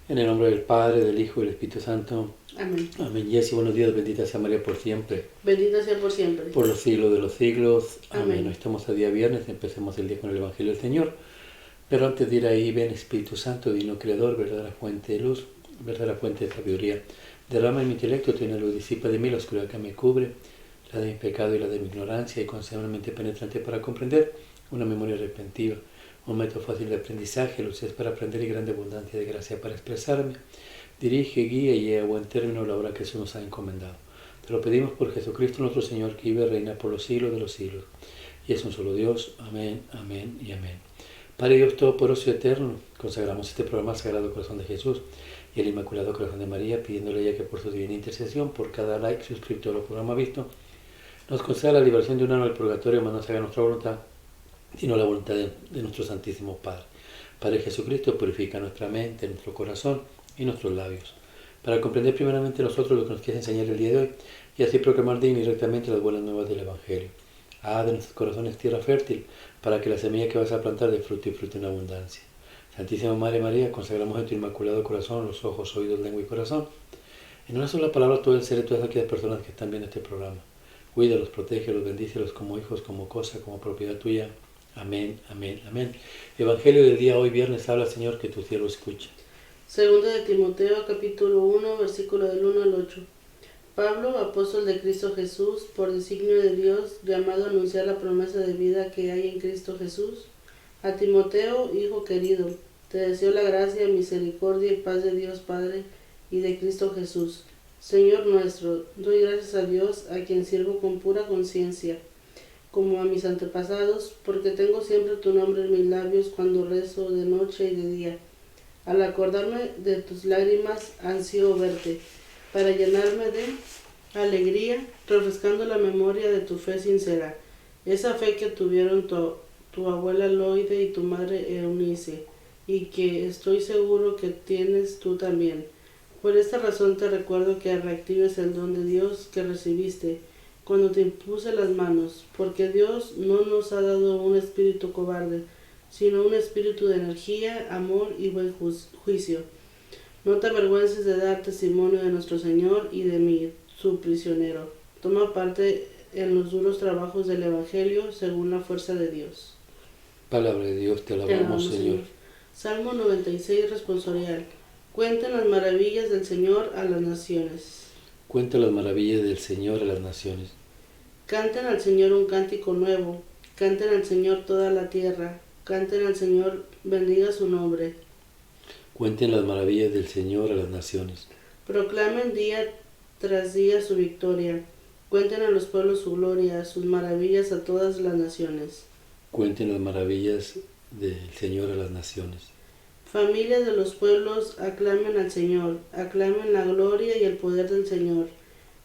En el nombre del Padre, del Hijo y del Espíritu Santo. Amén. Amén. Jessy, buenos días. Bendita sea María por siempre. Bendita sea por siempre. Por los siglos de los siglos. Amén. Amén. Hoy estamos a día viernes. Empecemos el día con el Evangelio del Señor. Pero antes de ir ahí, ven Espíritu Santo, Divino Creador, verdadera fuente de luz, verdadera fuente de sabiduría. Derrama en mi intelecto tu luz, disipa de mí la oscuridad que me cubre, la de mi pecado y la de mi ignorancia, y concede una mente penetrante para comprender, una memoria repentiva, un método fácil de aprendizaje, luces para aprender y grande abundancia de gracia para expresarme. Dirige, guía y lleva a buen término la obra que Jesús nos ha encomendado. Te lo pedimos por Jesucristo nuestro Señor, que vive y reina por los siglos de los siglos. Y es un solo Dios. Amén, amén y amén. Padre Dios Todopoderoso y Eterno, consagramos este programa al Sagrado Corazón de Jesús y el Inmaculado Corazón de María, pidiéndole a ella que por su divina intercesión, por cada like, suscriptor o programa visto, nos conceda la liberación de un alma del purgatorio, mas no se haga nuestra voluntad, sino la voluntad de nuestro Santísimo Padre. Padre Jesucristo, purifica nuestra mente, nuestro corazón y nuestros labios, para comprender primeramente nosotros lo que nos quieres enseñar el día de hoy, y así proclamar digna y rectamente las buenas nuevas del Evangelio. Haz de nuestros corazones tierra fértil, para que la semilla que vas a plantar dé fruto y fruto en abundancia. Santísima Madre María, consagramos en tu Inmaculado Corazón los ojos, oídos, lengua y corazón. En una sola palabra todo el ser y todas aquellas personas que están viendo este programa. Cuídalos, protégelos, bendícelos como hijos, como cosa, como propiedad tuya. Amén, amén, amén. Evangelio del día hoy viernes, habla Señor, que tu siervo escucha. Segunda de Timoteo, capítulo 1, versículo del 1 al 8. Pablo, apóstol de Cristo Jesús, por designio de Dios, llamado a anunciar la promesa de vida que hay en Cristo Jesús. A Timoteo, hijo querido, te deseo la gracia, misericordia y paz de Dios Padre y de Cristo Jesús. Señor nuestro, doy gracias a Dios, a quien sirvo con pura conciencia, como a mis antepasados, porque tengo siempre tu nombre en mis labios cuando rezo de noche y de día. Al acordarme de tus lágrimas, ansío verte, para llenarme de alegría, refrescando la memoria de tu fe sincera, esa fe que tuvieron tu abuela Loide y tu madre Eunice, y que estoy seguro que tienes tú también. Por esta razón te recuerdo que reactives el don de Dios que recibiste cuando te impuse las manos, porque Dios no nos ha dado un espíritu cobarde, sino un espíritu de energía, amor y buen juicio. No te avergüences de dar testimonio de nuestro Señor y de mí, su prisionero. Toma parte en los duros trabajos del Evangelio según la fuerza de Dios. Palabra de Dios, te alabamos, Señor. Salmo 96, responsorial. Cuenten las maravillas del Señor a las naciones. Cuenta las maravillas del Señor a las naciones. Canten al Señor un cántico nuevo. Canten al Señor toda la tierra. Canten al Señor, bendiga su nombre. Cuenten las maravillas del Señor a las naciones. Proclamen día tras día su victoria. Cuenten a los pueblos su gloria, sus maravillas a todas las naciones. Cuenten las maravillas del Señor a las naciones. Familias de los pueblos, aclamen al Señor. Aclamen la gloria y el poder del Señor.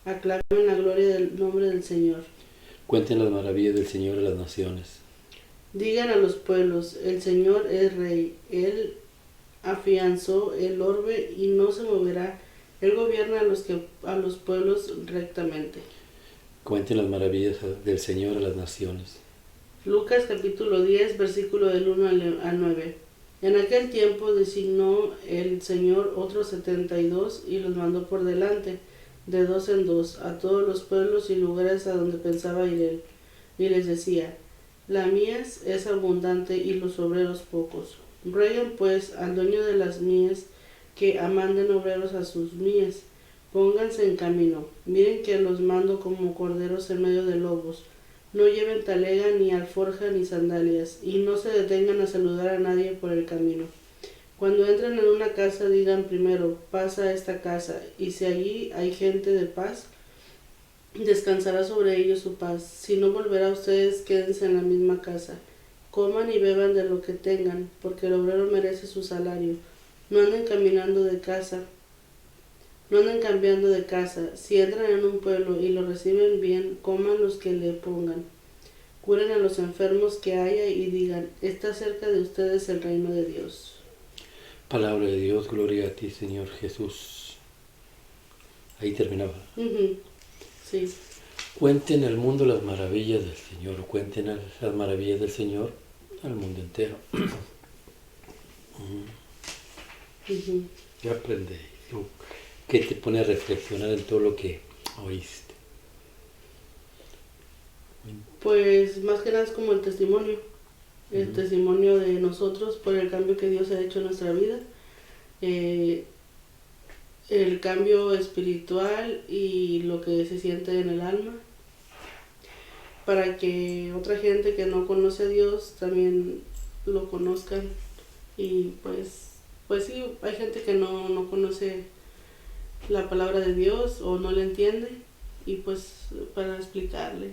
Aclamen la gloria del nombre del Señor. Cuenten las maravillas del Señor a las naciones. Digan a los pueblos, el Señor es Rey. Él afianzó el orbe y no se moverá. Él gobierna a los pueblos rectamente. Cuenten las maravillas del Señor a las naciones. Lucas capítulo 10, versículo del 1 al 9. En aquel tiempo designó el Señor otros 72 y los mandó por delante, de dos en dos, a todos los pueblos y lugares a donde pensaba ir él. Y les decía, la mies es abundante y los obreros pocos. Rueguen pues al dueño de las mies que manden obreros a sus mies. Pónganse en camino. Miren que los mando como corderos en medio de lobos. No lleven talega, ni alforja, ni sandalias, y no se detengan a saludar a nadie por el camino. Cuando entren en una casa, digan primero, paz a esta casa, y si allí hay gente de paz, descansará sobre ellos su paz. Si no volverá a ustedes, quédense en la misma casa. Coman y beban de lo que tengan, porque el obrero merece su salario. No anden caminando de casa. No anden cambiando de casa. Si entran en un pueblo y lo reciben bien, coman los que le pongan. Curen a los enfermos que haya y digan, está cerca de ustedes el reino de Dios. Palabra de Dios, gloria a ti, Señor Jesús. Ahí terminaba. Sí. Cuenten al mundo las maravillas del Señor. Cuenten las maravillas del Señor al mundo entero. Ujú. ¿Qué aprendéis? ¿O qué te pone a reflexionar en todo lo que oíste? Pues más que nada es como el Ujú. testimonio de nosotros por el cambio que Dios ha hecho en nuestra vida, eh, el cambio espiritual y lo que se siente en el alma, para que otra gente que no conoce a Dios también lo conozcan. Y pues sí, hay gente que no conoce la palabra de Dios o no le entiende, y pues para explicarle.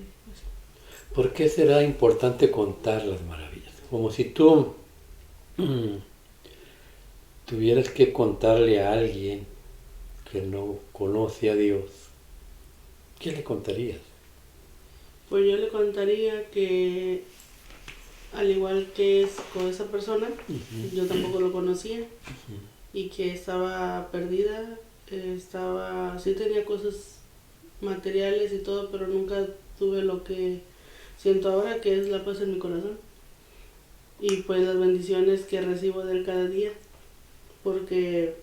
¿Por qué será importante contar las maravillas? Como si tú tuvieras que contarle a alguien que no conoce a Dios, ¿qué le contarías? Pues yo le contaría que al igual que es con esa persona, Ujú. yo tampoco lo conocía Ujú. y que estaba perdida, sí tenía cosas materiales y todo, pero nunca tuve lo que siento ahora, que es la paz en mi corazón. Y pues las bendiciones que recibo de él cada día, porque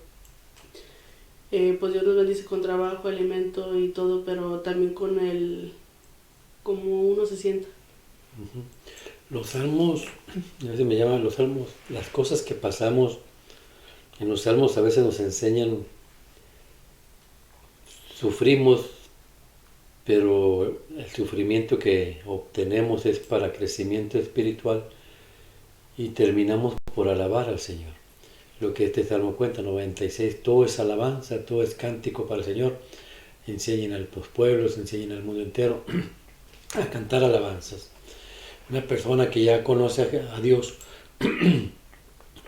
pues Dios nos bendice con trabajo, alimento y todo, pero también con el como uno se sienta. Ujú. Los salmos, a veces me llaman los salmos, las cosas que pasamos en los salmos a veces nos enseñan, sufrimos, pero el sufrimiento que obtenemos es para crecimiento espiritual y terminamos por alabar al Señor. Lo que este salmo cuenta, 96, todo es alabanza, todo es cántico para el Señor. Enseñen a los pueblos, enseñen al mundo entero a cantar alabanzas. Una persona que ya conoce a Dios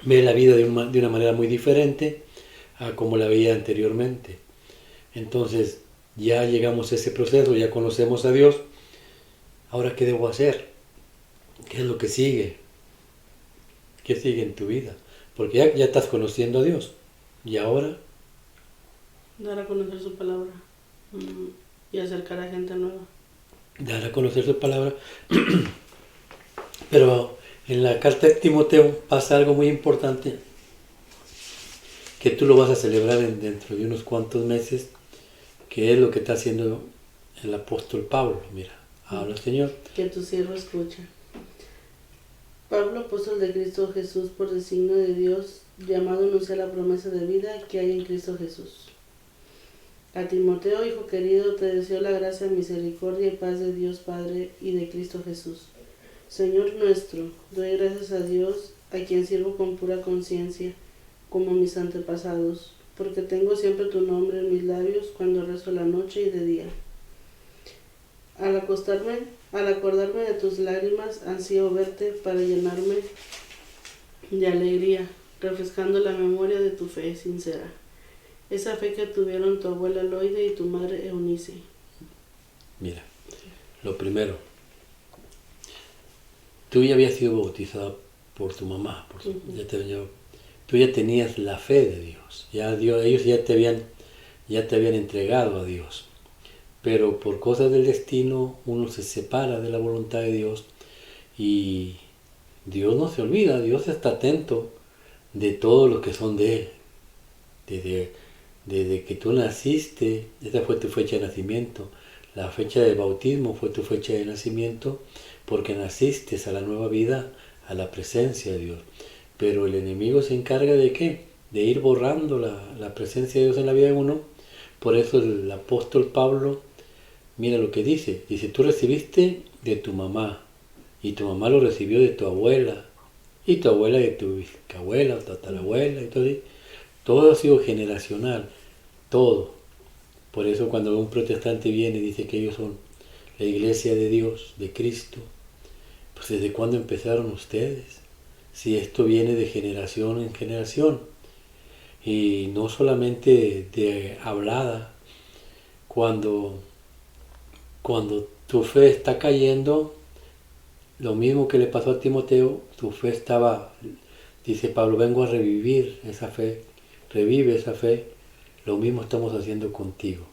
ve la vida de una manera muy diferente a como la veía anteriormente. Entonces ya llegamos a ese proceso, ya conocemos a Dios. Ahora, ¿qué debo hacer? ¿Qué es lo que sigue? ¿Qué sigue en tu vida? Porque ya estás conociendo a Dios. Y ahora, Dar a conocer su palabra, y acercar a gente nueva. dar a conocer su palabra. Pero en la carta de Timoteo pasa algo muy importante, que tú lo vas a celebrar dentro de unos cuantos meses, que es lo que está haciendo el apóstol Pablo. Mira, habla Señor. Que tu siervo escucha. Pablo, apóstol de Cristo Jesús, por designio de Dios, llamado a anunciar la promesa de vida que hay en Cristo Jesús. A Timoteo, hijo querido, te deseo la gracia, misericordia y paz de Dios Padre y de Cristo Jesús. Señor nuestro, doy gracias a Dios, a quien sirvo con pura conciencia, como mis antepasados, porque tengo siempre tu nombre en mis labios cuando rezo la noche y de día. Al acordarme de tus lágrimas, ansío verte para llenarme de alegría, refrescando la memoria de tu fe sincera. Esa fe que tuvieron tu abuela Loide y tu madre Eunice. Mira, lo primero, tú ya habías sido bautizado por tu mamá, tú ya tenías la fe de Dios, ellos ya te habían entregado a Dios, pero por cosas del destino uno se separa de la voluntad de Dios y Dios no se olvida, Dios está atento de todo lo que son de Él, desde que tú naciste, esa fue tu fecha de nacimiento, la fecha de bautismo fue tu fecha de nacimiento, porque naciste a la nueva vida, a la presencia de Dios. Pero el enemigo se encarga de ¿qué? De ir borrando la presencia de Dios en la vida de uno. Por eso el apóstol Pablo, mira lo que dice. Dice, tú recibiste de tu mamá, y tu mamá lo recibió de tu abuela, y tu abuela de tu bisabuela, tatarabuela, y todo. Todo ha sido generacional, todo. Por eso cuando un protestante viene y dice que ellos son la iglesia de Dios, de Cristo, pues ¿desde cuándo empezaron ustedes? Si esto viene de generación en generación, y no solamente de hablada, cuando tu fe está cayendo, lo mismo que le pasó a Timoteo, tu fe estaba, dice Pablo, vengo a revivir esa fe, revive esa fe, lo mismo estamos haciendo contigo.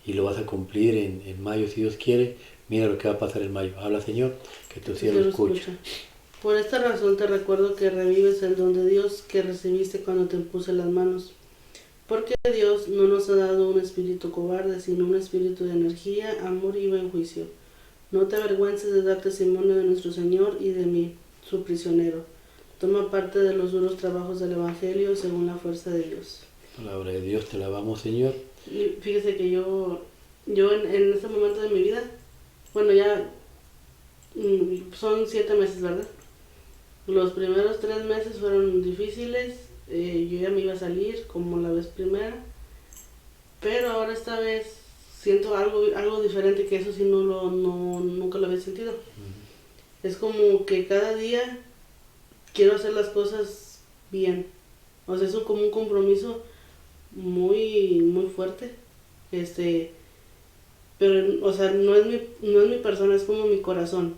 Y lo vas a cumplir en mayo si Dios quiere. Mira lo que va a pasar en mayo. Habla Señor, que tu cielo escucha. Por esta razón te recuerdo que revives el don de Dios que recibiste cuando te impuse las manos. Porque Dios no nos ha dado un espíritu cobarde, sino un espíritu de energía, amor y buen juicio. No te avergüences de dar testimonio de nuestro Señor y de mí, su prisionero. Toma parte de los duros trabajos del Evangelio según la fuerza de Dios. Palabra de Dios, te alabamos, Señor. Y fíjese que yo en este momento de mi vida, bueno, ya son 7 meses, ¿verdad? Los primeros 3 meses fueron difíciles, yo ya me iba a salir como la vez primera, pero ahora esta vez siento algo diferente, que eso sí nunca lo había sentido. Es como que cada día quiero hacer las cosas bien, o sea, es como un compromiso muy, muy fuerte, pero, o sea, no es mi persona, es como mi corazón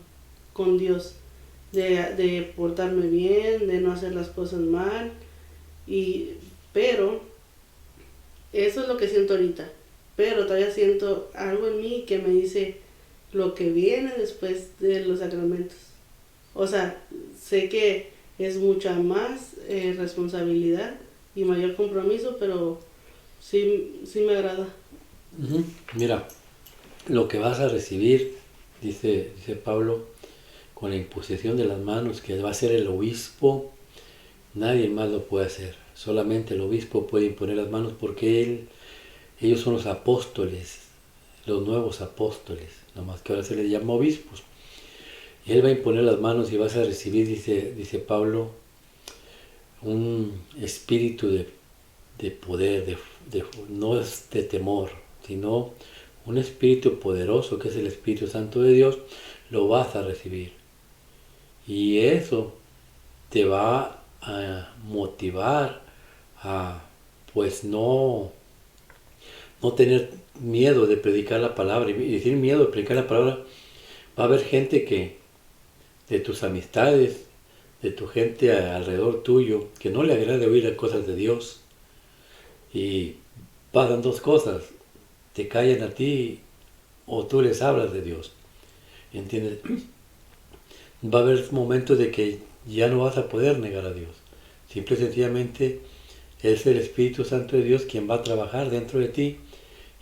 con Dios, de portarme bien, de no hacer las cosas mal, pero eso es lo que siento ahorita, pero todavía siento algo en mí que me dice lo que viene después de los sacramentos. O sea, sé que es mucha más responsabilidad y mayor compromiso, pero sí me agrada. Mira, lo que vas a recibir, dice Pablo, con la imposición de las manos, que va a ser el obispo, nadie más lo puede hacer. Solamente el obispo puede imponer las manos, porque ellos son los apóstoles, los nuevos apóstoles, nomás que ahora se les llama obispos. Y él va a imponer las manos y vas a recibir, dice Pablo, un espíritu de poder, no es de temor, sino un espíritu poderoso, que es el Espíritu Santo de Dios. Lo vas a recibir. Y eso te va a motivar a, pues, no tener miedo de predicar la palabra. Y decir miedo de predicar la palabra, va a haber gente de tus amistades, de tu gente alrededor tuyo, que no le agrade oír las cosas de Dios. Y pasan dos cosas: te callan a ti o tú les hablas de Dios. ¿Entiendes? Va a haber momentos de que ya no vas a poder negar a Dios. Simple y sencillamente es el Espíritu Santo de Dios quien va a trabajar dentro de ti,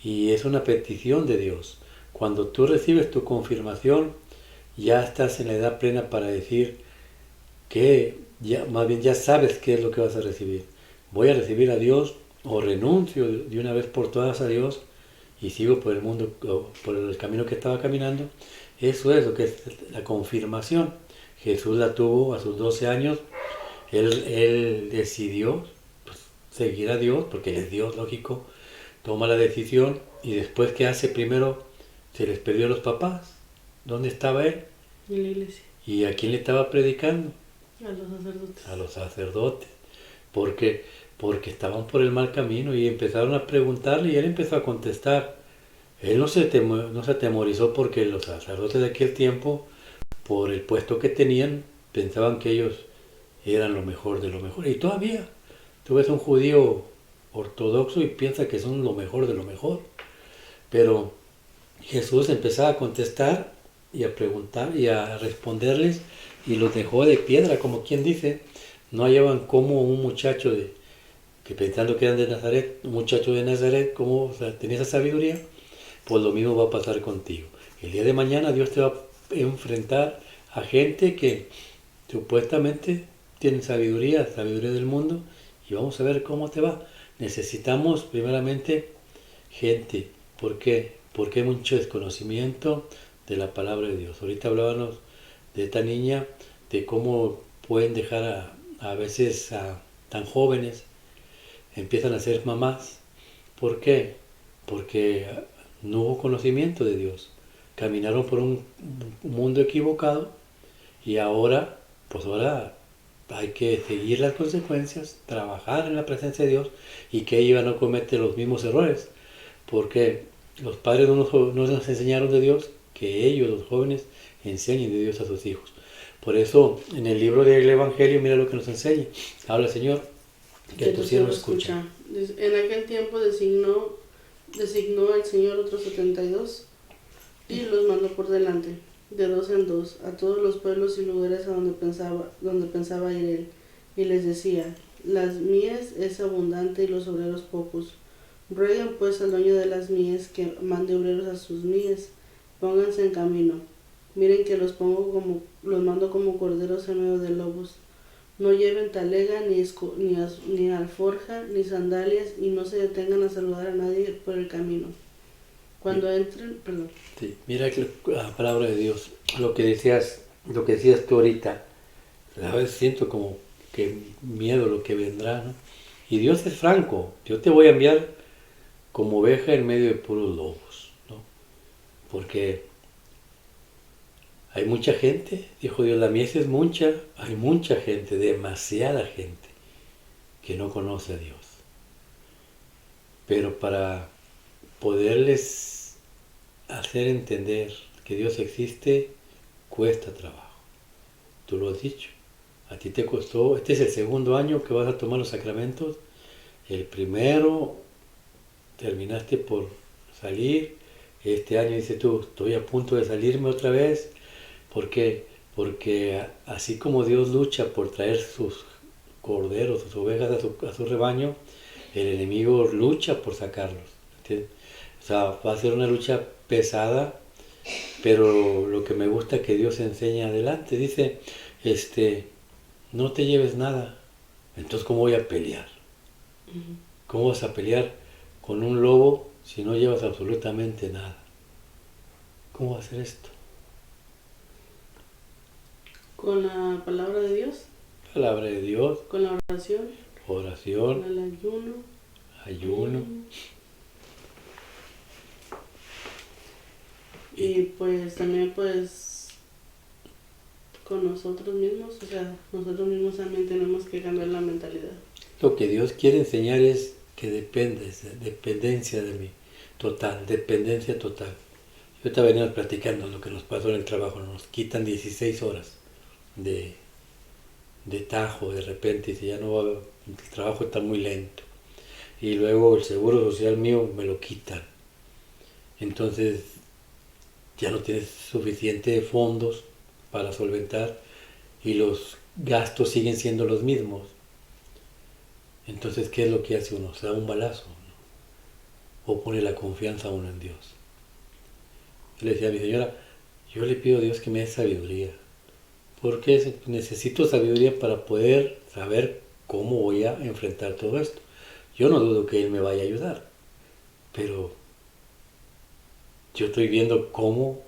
y es una petición de Dios. Cuando tú recibes tu confirmación, ya estás en la edad plena para decir que más bien ya sabes qué es lo que vas a recibir. Voy a recibir a Dios, o renuncio de una vez por todas a Dios y sigo por el mundo, por el camino que estaba caminando. Eso es lo que es la confirmación. Jesús la tuvo a sus 12 años. Él decidió, pues, seguir a Dios, porque es Dios, lógico. Toma la decisión, y después, ¿qué hace? Primero se les perdió a los papás. ¿Dónde estaba él? En la iglesia. ¿Y a quién le estaba predicando? A los sacerdotes. A los sacerdotes. Porque estaban por el mal camino, y empezaron a preguntarle, y él empezó a contestar. Él no se atemorizó, porque los sacerdotes de aquel tiempo, por el puesto que tenían, pensaban que ellos eran lo mejor de lo mejor. Y todavía, tú ves un judío ortodoxo y piensa que son lo mejor de lo mejor. Pero Jesús empezaba a contestar y a preguntar y a responderles, y los dejó de piedra, como quien dice. No hallaban cómo un muchacho que pensando que eran de Nazaret, un muchacho de Nazaret, como, o sea, tenía esa sabiduría. Pues lo mismo va a pasar contigo. El día de mañana Dios te va a enfrentar a gente que supuestamente tiene sabiduría del mundo, y vamos a ver cómo te va. Necesitamos primeramente gente. ¿Por qué? Porque hay mucho desconocimiento de la palabra de Dios. Ahorita hablábamos de esta niña, de cómo pueden dejar a veces a tan jóvenes, empiezan a ser mamás. ¿Por qué? Porque no hubo conocimiento de Dios. Caminaron por un mundo equivocado, y ahora hay que seguir las consecuencias, trabajar en la presencia de Dios, y que ella no comete los mismos errores. Porque los padres no nos enseñaron de Dios, que ellos, los jóvenes, enseñen de Dios a sus hijos. Por eso, en el libro del Evangelio, mira lo que nos enseña. Habla, Señor, que tu siervo escucha. En aquel tiempo designó el Señor otros 72 y los mandó por delante, de 2 en 2, a todos los pueblos y lugares a donde pensaba ir él, y les decía, las mies es abundante y los obreros pocos. Rueguen pues al dueño de las mies que mande obreros a sus mies, pónganse en camino. Miren que los mando como corderos en medio de lobos. No lleven talega, ni alforja, ni sandalias, y no se detengan a saludar a nadie por el camino. Cuando entren, perdón. Sí, mira la palabra de Dios, lo que decías tú ahorita, a veces siento como que miedo lo que vendrá, ¿no? Y Dios es franco, yo te voy a enviar como oveja en medio de puros lobos, ¿no? Porque hay mucha gente, dijo Dios, la mies es mucha, hay mucha gente, demasiada gente que no conoce a Dios. Pero para poderles hacer entender que Dios existe, cuesta trabajo. Tú lo has dicho. A ti te costó, este es el segundo año que vas a tomar los sacramentos. El primero terminaste por salir. Este año dices tú, estoy a punto de salirme otra vez. ¿Por qué? Porque así como Dios lucha por traer sus corderos, sus ovejas a su rebaño, el enemigo lucha por sacarlos. ¿Entiendes? O sea, va a ser una lucha pesada, pero lo que me gusta es que Dios enseña adelante. Dice, no te lleves nada. Entonces, ¿cómo voy a pelear? ¿Cómo vas a pelear con un lobo si no llevas absolutamente nada? ¿Cómo va a ser esto? Con la palabra de Dios. Palabra de Dios. Con la oración. Oración. Con el ayuno. Ayuno. Y pues también pues con nosotros mismos, o sea, nosotros mismos también tenemos que cambiar la mentalidad. Lo que Dios quiere enseñar es que dependencia de mí, total, dependencia total. Yo ahorita veníamos platicando lo que nos pasó en el trabajo, nos quitan 16 horas de tajo de repente, y si ya no va, el trabajo está muy lento. Y luego el seguro social mío me lo quitan. Entonces ya no tienes suficientes fondos para solventar y los gastos siguen siendo los mismos. Entonces, ¿qué es lo que hace uno? Se da un balazo, ¿no? O pone la confianza uno en Dios. Yo le decía a mi señora, yo le pido a Dios que me dé sabiduría, porque necesito sabiduría para poder saber cómo voy a enfrentar todo esto. Yo no dudo que Él me vaya a ayudar, pero yo estoy viendo cómo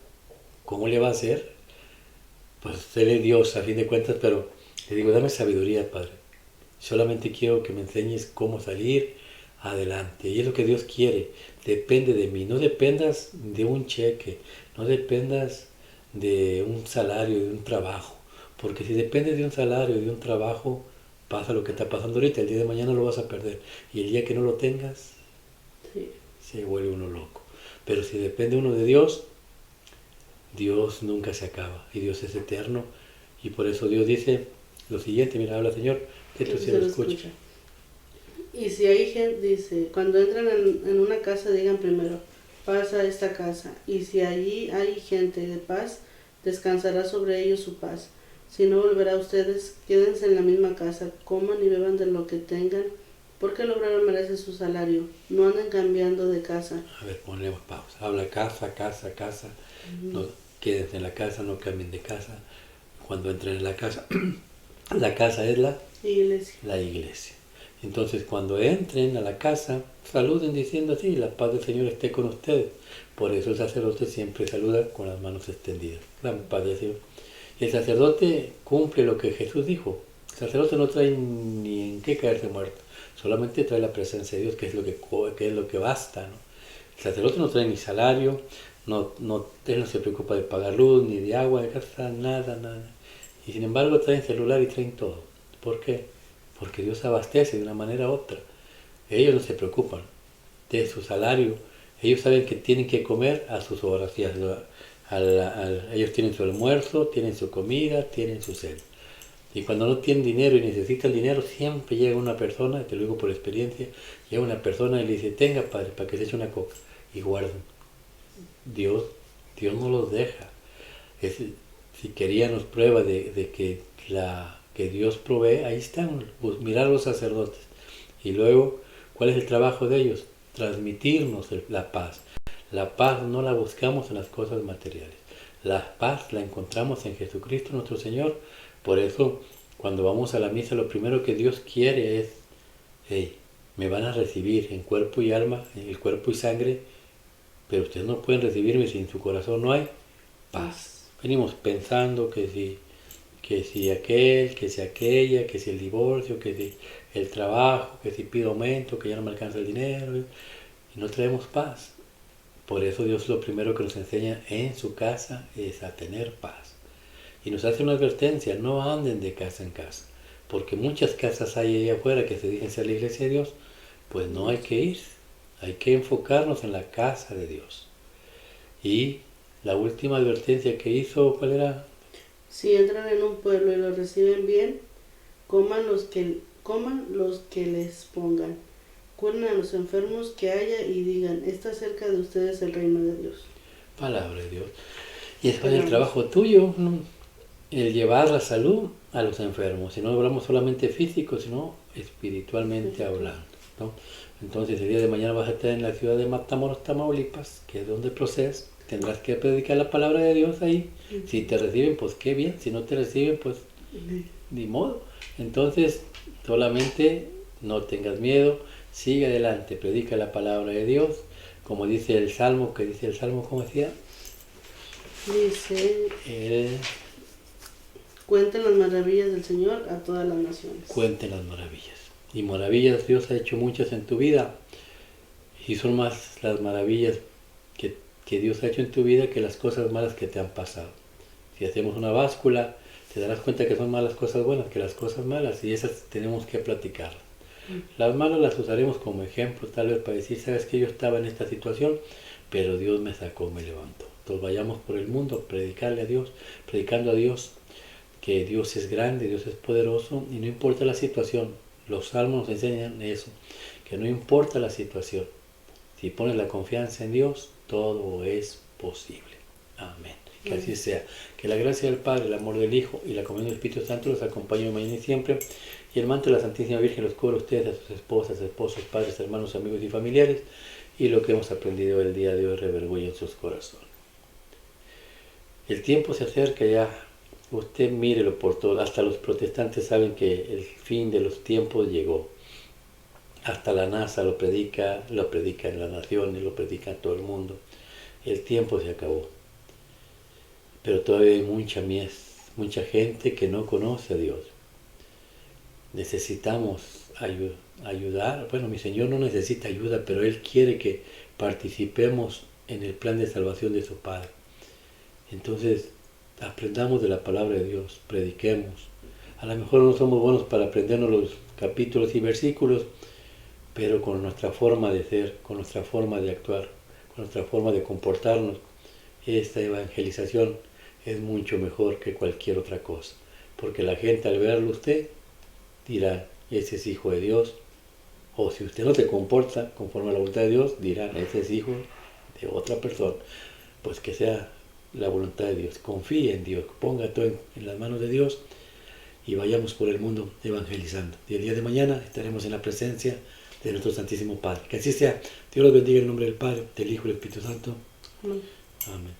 le va a hacer. Pues Él es Dios a fin de cuentas, pero le digo, dame sabiduría, Padre. Solamente quiero que me enseñes cómo salir adelante. Y es lo que Dios quiere. Depende de mí. No dependas de un cheque. No dependas de un salario, de un trabajo. Porque si dependes de un salario, de un trabajo, pasa lo que está pasando ahorita. El día de mañana lo vas a perder. Y el día que no lo tengas, Sí. Se vuelve uno loco. Pero si depende uno de Dios, Dios nunca se acaba. Y Dios es eterno. Y por eso Dios dice lo siguiente. Mira, habla Señor, que tú sí lo escuchas. Y si hay gente, dice, cuando entran en una casa, digan primero, paz a esta casa. Y si allí hay gente de paz, descansará sobre ellos su paz. Si no volverá a ustedes, quédense en la misma casa, coman y beban de lo que tengan, porque el obrero merece su salario. No anden cambiando de casa. A ver, ponemos pausa. Habla casa, casa, casa. No, quédense en la casa, no cambien de casa. Cuando entren en la casa, la casa es la iglesia. Entonces, cuando entren a la casa, saluden diciendo así, la paz del Señor esté con ustedes. Por eso el sacerdote siempre saluda con las manos extendidas. La paz del Señor. Y el sacerdote cumple lo que Jesús dijo. El sacerdote no trae ni en qué caerse muerto. Solamente trae la presencia de Dios, que es lo que basta, ¿no? El sacerdote no trae ni salario, él no se preocupa de pagar luz, ni de agua, de casa, nada. Y sin embargo traen celular y traen todo. ¿Por qué? Porque Dios abastece de una manera u otra. Ellos no se preocupan de su salario. Ellos saben que tienen que comer a sus horas. Y ellos tienen su almuerzo, tienen su comida, tienen su cena. Y cuando no tienen dinero y necesitan dinero, siempre llega una persona, te lo digo por experiencia, llega una persona y le dice, tenga, padre, para que se eche una coca. Y guarden. Dios no los deja. Si queríamos prueba de que Dios provee, ahí están, mirar a los sacerdotes. Y luego, ¿cuál es el trabajo de ellos? Transmitirnos la paz. La paz no la buscamos en las cosas materiales. La paz la encontramos en Jesucristo nuestro Señor. Por eso, cuando vamos a la misa, lo primero que Dios quiere es, hey, me van a recibir en cuerpo y alma, en el cuerpo y sangre, pero ustedes no pueden recibirme si en su corazón no hay paz. Venimos pensando que si aquel, que si aquella, que si el divorcio, que si el trabajo, que si pido aumento, que ya no me alcanza el dinero, y no traemos paz. Por eso Dios lo primero que nos enseña en su casa es a tener paz. Y nos hace una advertencia, no anden de casa en casa, porque muchas casas hay ahí afuera que se dicen ser la iglesia de Dios, pues no hay que ir, hay que enfocarnos en la casa de Dios. Y la última advertencia que hizo, ¿cuál era? Si entran en un pueblo y lo reciben bien, coman los que les pongan. Curen a los enfermos que haya y digan, está cerca de ustedes el reino de Dios. Palabra de Dios. Y es el trabajo tuyo, ¿no? El llevar la salud a los enfermos. Y no hablamos solamente físico, sino espiritualmente hablando, ¿no? Entonces el día de mañana vas a estar en la ciudad de Matamoros, Tamaulipas, que es donde procedes. Tendrás que predicar la palabra de Dios ahí. Si te reciben, pues qué bien. Si no te reciben, pues ni modo. Entonces, solamente no tengas miedo. Sigue adelante, predica la palabra de Dios. Como dice el Salmo, que dice el Salmo, ¿cómo decía? Dice, cuenten las maravillas del Señor a todas las naciones. Cuenten las maravillas. Y maravillas, Dios ha hecho muchas en tu vida. Y son más las maravillas que Dios ha hecho en tu vida que las cosas malas que te han pasado. Si hacemos una báscula, te darás cuenta que son más las cosas buenas que las cosas malas, y esas tenemos que platicarlas. Las malas las usaremos como ejemplo, tal vez para decir, sabes que yo estaba en esta situación, pero Dios me sacó, me levantó. Entonces vayamos por el mundo, predicarle a Dios, predicando a Dios, que Dios es grande, Dios es poderoso, y no importa la situación. Los salmos nos enseñan eso, que no importa la situación. Si pones la confianza en Dios, todo es posible. Amén. Que así sea. Que la gracia del Padre, el amor del Hijo y la comunión del Espíritu Santo los acompañe mañana y siempre. Y el manto de la Santísima Virgen los cubra a ustedes, a sus esposas, esposos, padres, hermanos, amigos y familiares. Y lo que hemos aprendido el día de hoy revergüenza en sus corazones. El tiempo se acerca ya. Usted mírelo por todo. Hasta los protestantes saben que el fin de los tiempos llegó. Hasta la NASA lo predica en las naciones, lo predica en todo el mundo. El tiempo se acabó. Pero todavía hay mucha gente que no conoce a Dios. Necesitamos ayudar. Bueno, mi Señor no necesita ayuda, pero Él quiere que participemos en el plan de salvación de su Padre. Entonces, aprendamos de la palabra de Dios, prediquemos. A lo mejor no somos buenos para aprendernos los capítulos y versículos, pero con nuestra forma de ser, con nuestra forma de actuar, con nuestra forma de comportarnos, esta evangelización es mucho mejor que cualquier otra cosa. Porque la gente al verlo usted dirá, ese es hijo de Dios. O si usted no se comporta conforme a la voluntad de Dios, dirán, ese es hijo de otra persona. Pues que sea la voluntad de Dios. Confíe en Dios, ponga todo en las manos de Dios y vayamos por el mundo evangelizando. Y el día de mañana estaremos en la presencia de nuestro Santísimo Padre. Que así sea. Dios los bendiga en el nombre del Padre, del Hijo y del Espíritu Santo. Amén.